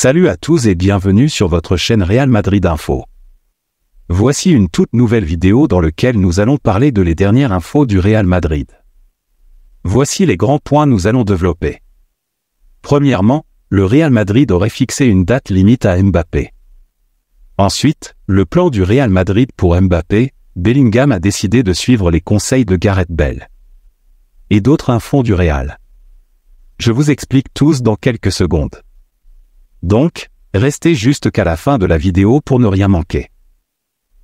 Salut à tous et bienvenue sur votre chaîne Real Madrid Info. Voici une toute nouvelle vidéo dans laquelle nous allons parler de les dernières infos du Real Madrid. Voici les grands points nous allons développer. Premièrement, le Real Madrid aurait fixé une date limite à Mbappé. Ensuite, le plan du Real Madrid pour Mbappé, Bellingham a décidé de suivre les conseils de Gareth Bale. Et d'autres infos du Real. Je vous explique tous dans quelques secondes. Donc, restez juste qu'à la fin de la vidéo pour ne rien manquer.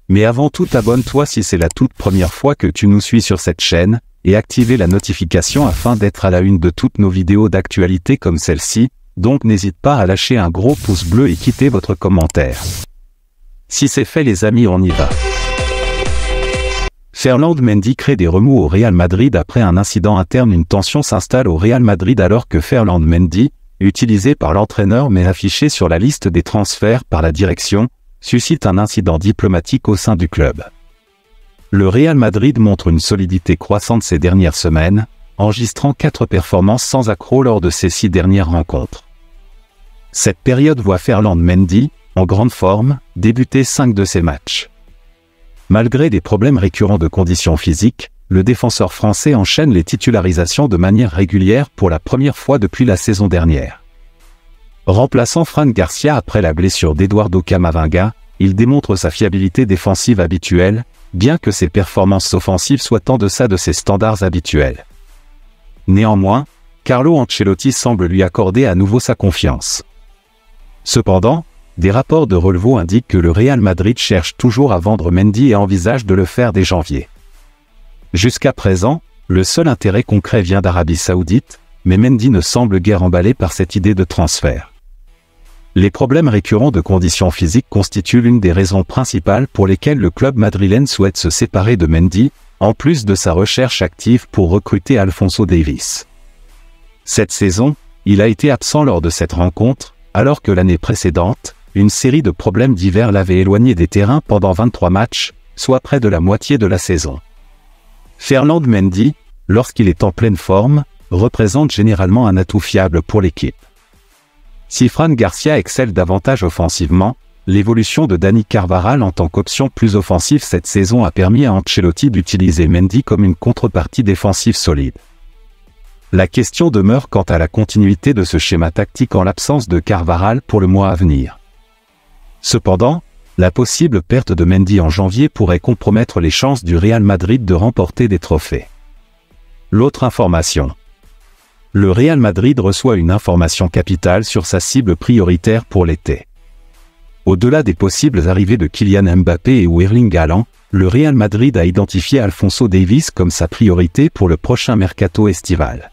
Mais avant tout, abonne-toi si c'est la toute première fois que tu nous suis sur cette chaîne, et activez la notification afin d'être à la une de toutes nos vidéos d'actualité comme celle-ci, donc n'hésite pas à lâcher un gros pouce bleu et quitter votre commentaire. Si c'est fait les amis, on y va. Ferland Mendy crée des remous au Real Madrid après un incident interne. Une tension s'installe au Real Madrid alors que Ferland Mendy, utilisé par l'entraîneur mais affiché sur la liste des transferts par la direction, suscite un incident diplomatique au sein du club. Le Real Madrid montre une solidité croissante ces dernières semaines, enregistrant 4 performances sans accroc lors de ces 6 dernières rencontres. Cette période voit Ferland Mendy, en grande forme, débuter 5 de ses matchs. Malgré des problèmes récurrents de conditions physiques, le défenseur français enchaîne les titularisations de manière régulière pour la première fois depuis la saison dernière. Remplaçant Fran Garcia après la blessure d'Eduardo Camavinga, il démontre sa fiabilité défensive habituelle, bien que ses performances offensives soient en deçà de ses standards habituels. Néanmoins, Carlo Ancelotti semble lui accorder à nouveau sa confiance. Cependant, des rapports de relevo indiquent que le Real Madrid cherche toujours à vendre Mendy et envisage de le faire dès janvier. Jusqu'à présent, le seul intérêt concret vient d'Arabie Saoudite, mais Mendy ne semble guère emballé par cette idée de transfert. Les problèmes récurrents de conditions physiques constituent l'une des raisons principales pour lesquelles le club madrilène souhaite se séparer de Mendy, en plus de sa recherche active pour recruter Alphonso Davies. Cette saison, il a été absent lors de cette rencontre, alors que l'année précédente, une série de problèmes divers l'avait éloigné des terrains pendant 23 matchs, soit près de la moitié de la saison. Ferland Mendy, lorsqu'il est en pleine forme, représente généralement un atout fiable pour l'équipe. Si Fran Garcia excelle davantage offensivement, l'évolution de Dani Carvajal en tant qu'option plus offensive cette saison a permis à Ancelotti d'utiliser Mendy comme une contrepartie défensive solide. La question demeure quant à la continuité de ce schéma tactique en l'absence de Carvajal pour le mois à venir. Cependant, la possible perte de Mendy en janvier pourrait compromettre les chances du Real Madrid de remporter des trophées. L'autre information. Le Real Madrid reçoit une information capitale sur sa cible prioritaire pour l'été. Au-delà des possibles arrivées de Kylian Mbappé et Erling Haaland, le Real Madrid a identifié Alphonso Davies comme sa priorité pour le prochain mercato estival.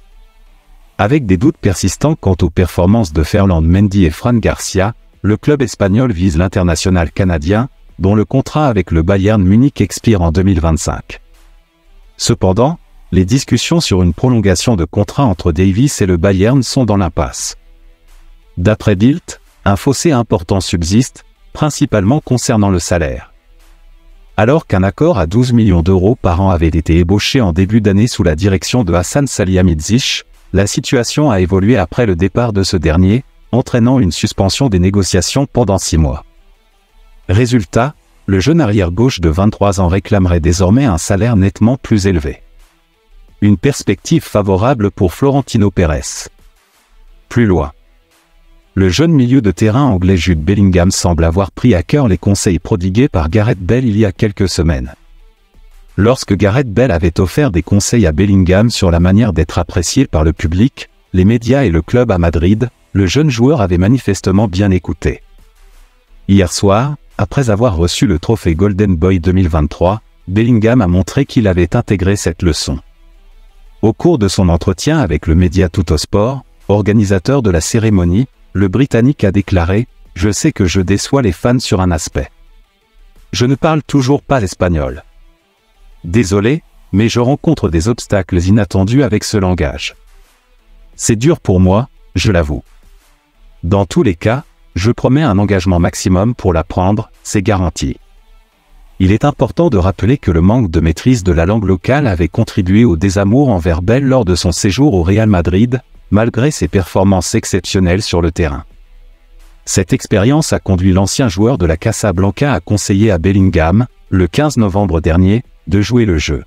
Avec des doutes persistants quant aux performances de Ferland Mendy et Fran Garcia, le club espagnol vise l'international canadien, dont le contrat avec le Bayern Munich expire en 2025. Cependant, les discussions sur une prolongation de contrat entre Davies et le Bayern sont dans l'impasse. D'après Bild, un fossé important subsiste, principalement concernant le salaire. Alors qu'un accord à 12 millions d'euros par an avait été ébauché en début d'année sous la direction de Hassan Salihamidzic, la situation a évolué après le départ de ce dernier, entraînant une suspension des négociations pendant 6 mois. Résultat, le jeune arrière-gauche de 23 ans réclamerait désormais un salaire nettement plus élevé. Une perspective favorable pour Florentino Pérez. Plus loin. Le jeune milieu de terrain anglais Jude Bellingham semble avoir pris à cœur les conseils prodigués par Gareth Bale il y a quelques semaines. Lorsque Gareth Bale avait offert des conseils à Bellingham sur la manière d'être apprécié par le public, les médias et le club à Madrid, le jeune joueur avait manifestement bien écouté. Hier soir, après avoir reçu le trophée Golden Boy 2023, Bellingham a montré qu'il avait intégré cette leçon. Au cours de son entretien avec le média Tuttosport, organisateur de la cérémonie, le Britannique a déclaré « Je sais que je déçois les fans sur un aspect. Je ne parle toujours pas espagnol. Désolé, mais je rencontre des obstacles inattendus avec ce langage. C'est dur pour moi, je l'avoue. Dans tous les cas, je promets un engagement maximum pour l'apprendre, c'est garanti. » Il est important de rappeler que le manque de maîtrise de la langue locale avait contribué au désamour envers Bale lors de son séjour au Real Madrid, malgré ses performances exceptionnelles sur le terrain. Cette expérience a conduit l'ancien joueur de la Casablanca à conseiller à Bellingham, le 15 novembre dernier, de jouer le jeu.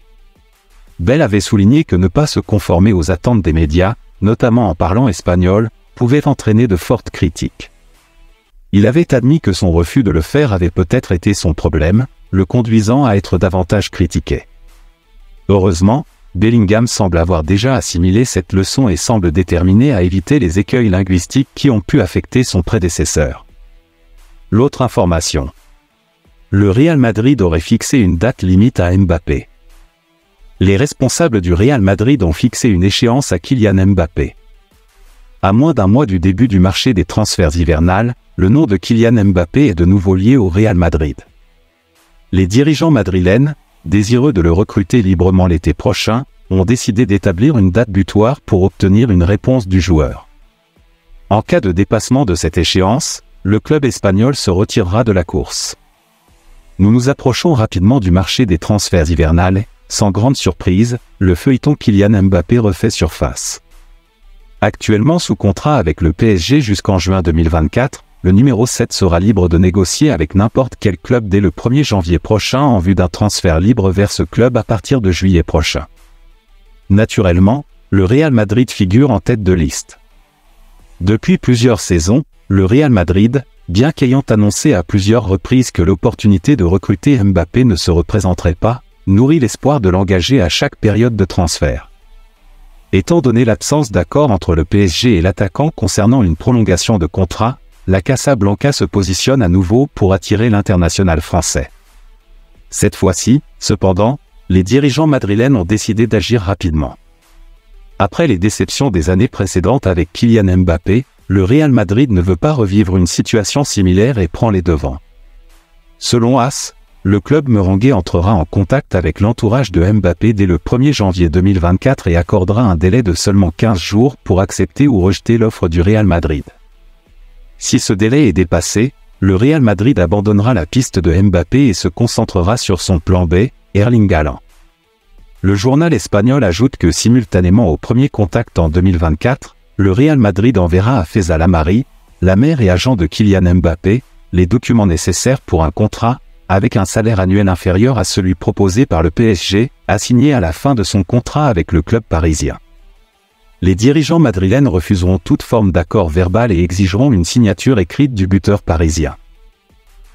Bell avait souligné que ne pas se conformer aux attentes des médias, notamment en parlant espagnol, pouvait entraîner de fortes critiques. Il avait admis que son refus de le faire avait peut-être été son problème, le conduisant à être davantage critiqué. Heureusement, Bellingham semble avoir déjà assimilé cette leçon et semble déterminé à éviter les écueils linguistiques qui ont pu affecter son prédécesseur. L'autre information. Le Real Madrid aurait fixé une date limite à Mbappé. Les responsables du Real Madrid ont fixé une échéance à Kylian Mbappé. À moins d'un mois du début du marché des transferts hivernales, le nom de Kylian Mbappé est de nouveau lié au Real Madrid. Les dirigeants madrilènes, désireux de le recruter librement l'été prochain, ont décidé d'établir une date butoir pour obtenir une réponse du joueur. En cas de dépassement de cette échéance, le club espagnol se retirera de la course. Nous nous approchons rapidement du marché des transferts hivernales, sans grande surprise, le feuilleton Kylian Mbappé refait surface. Actuellement sous contrat avec le PSG jusqu'en juin 2024, le numéro 7 sera libre de négocier avec n'importe quel club dès le 1er janvier prochain en vue d'un transfert libre vers ce club à partir de juillet prochain. Naturellement, le Real Madrid figure en tête de liste. Depuis plusieurs saisons, le Real Madrid, bien qu'ayant annoncé à plusieurs reprises que l'opportunité de recruter Mbappé ne se représenterait pas, nourrit l'espoir de l'engager à chaque période de transfert. Étant donné l'absence d'accord entre le PSG et l'attaquant concernant une prolongation de contrat, la Casablanca se positionne à nouveau pour attirer l'international français. Cette fois-ci, cependant, les dirigeants madrilènes ont décidé d'agir rapidement. Après les déceptions des années précédentes avec Kylian Mbappé, le Real Madrid ne veut pas revivre une situation similaire et prend les devants. Selon AS, le club merengue entrera en contact avec l'entourage de Mbappé dès le 1er janvier 2024 et accordera un délai de seulement 15 jours pour accepter ou rejeter l'offre du Real Madrid. Si ce délai est dépassé, le Real Madrid abandonnera la piste de Mbappé et se concentrera sur son plan B, Erling Haaland. Le journal espagnol ajoute que simultanément au premier contact en 2024, le Real Madrid enverra à Fez Al-Amari, la mère et agent de Kylian Mbappé, les documents nécessaires pour un contrat, avec un salaire annuel inférieur à celui proposé par le PSG, assigné à la fin de son contrat avec le club parisien. Les dirigeants madrilènes refuseront toute forme d'accord verbal et exigeront une signature écrite du buteur parisien.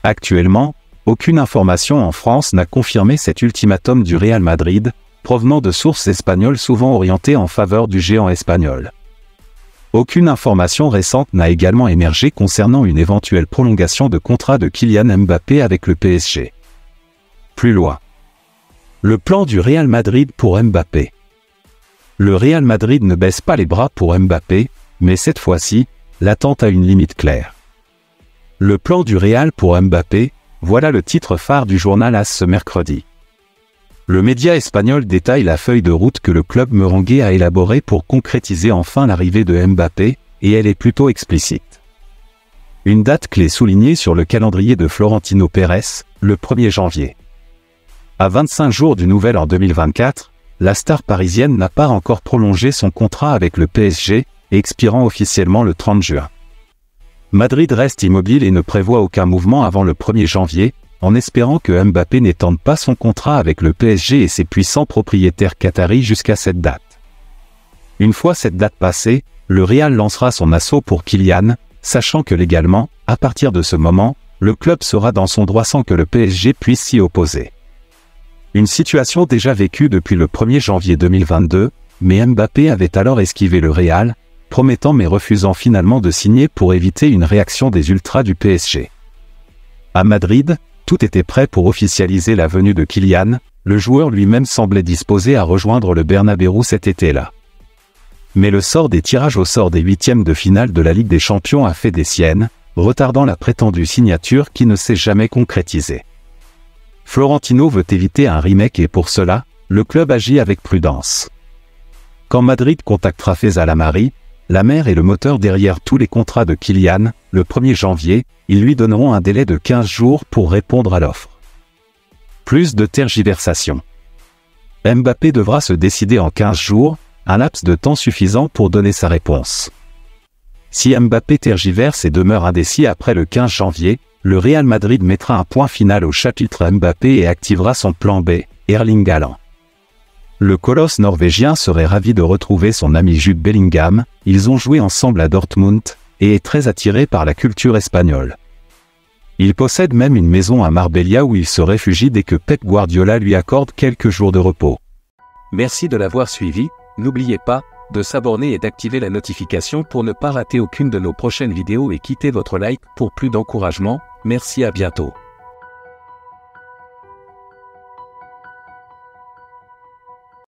Actuellement, aucune information en France n'a confirmé cet ultimatum du Real Madrid, provenant de sources espagnoles souvent orientées en faveur du géant espagnol. Aucune information récente n'a également émergé concernant une éventuelle prolongation de contrat de Kylian Mbappé avec le PSG. Plus loin. Le plan du Real Madrid pour Mbappé. Le Real Madrid ne baisse pas les bras pour Mbappé, mais cette fois-ci, l'attente a une limite claire. Le plan du Real pour Mbappé, voilà le titre phare du journal AS ce mercredi. Le média espagnol détaille la feuille de route que le club merengue a élaborée pour concrétiser enfin l'arrivée de Mbappé, et elle est plutôt explicite. Une date clé soulignée sur le calendrier de Florentino Pérez, le 1er janvier. À 25 jours du nouvel an 2024, la star parisienne n'a pas encore prolongé son contrat avec le PSG, expirant officiellement le 30 juin. Madrid reste immobile et ne prévoit aucun mouvement avant le 1er janvier, en espérant que Mbappé n'étende pas son contrat avec le PSG et ses puissants propriétaires qataris jusqu'à cette date. Une fois cette date passée, le Real lancera son assaut pour Kylian, sachant que légalement, à partir de ce moment, le club sera dans son droit sans que le PSG puisse s'y opposer. Une situation déjà vécue depuis le 1er janvier 2022, mais Mbappé avait alors esquivé le Real, promettant mais refusant finalement de signer pour éviter une réaction des ultras du PSG. À Madrid, tout était prêt pour officialiser la venue de Kylian, le joueur lui-même semblait disposé à rejoindre le Bernabéu cet été-là. Mais le sort des tirages au sort des huitièmes de finale de la Ligue des Champions a fait des siennes, retardant la prétendue signature qui ne s'est jamais concrétisée. Florentino veut éviter un remake et pour cela, le club agit avec prudence. Quand Madrid contactera Fez Al-Amari, la mère et le moteur derrière tous les contrats de Kylian, le 1er janvier, ils lui donneront un délai de 15 jours pour répondre à l'offre. Plus de tergiversation. Mbappé devra se décider en 15 jours, un laps de temps suffisant pour donner sa réponse. Si Mbappé tergiverse et demeure indécis après le 15 janvier, le Real Madrid mettra un point final au chapitre Mbappé et activera son plan B, Erling Haaland. Le colosse norvégien serait ravi de retrouver son ami Jude Bellingham, ils ont joué ensemble à Dortmund, et est très attiré par la culture espagnole. Il possède même une maison à Marbella où il se réfugie dès que Pep Guardiola lui accorde quelques jours de repos. Merci de l'avoir suivi, n'oubliez pas de s'abonner et d'activer la notification pour ne pas rater aucune de nos prochaines vidéos et quittez votre like pour plus d'encouragement. Merci, à bientôt.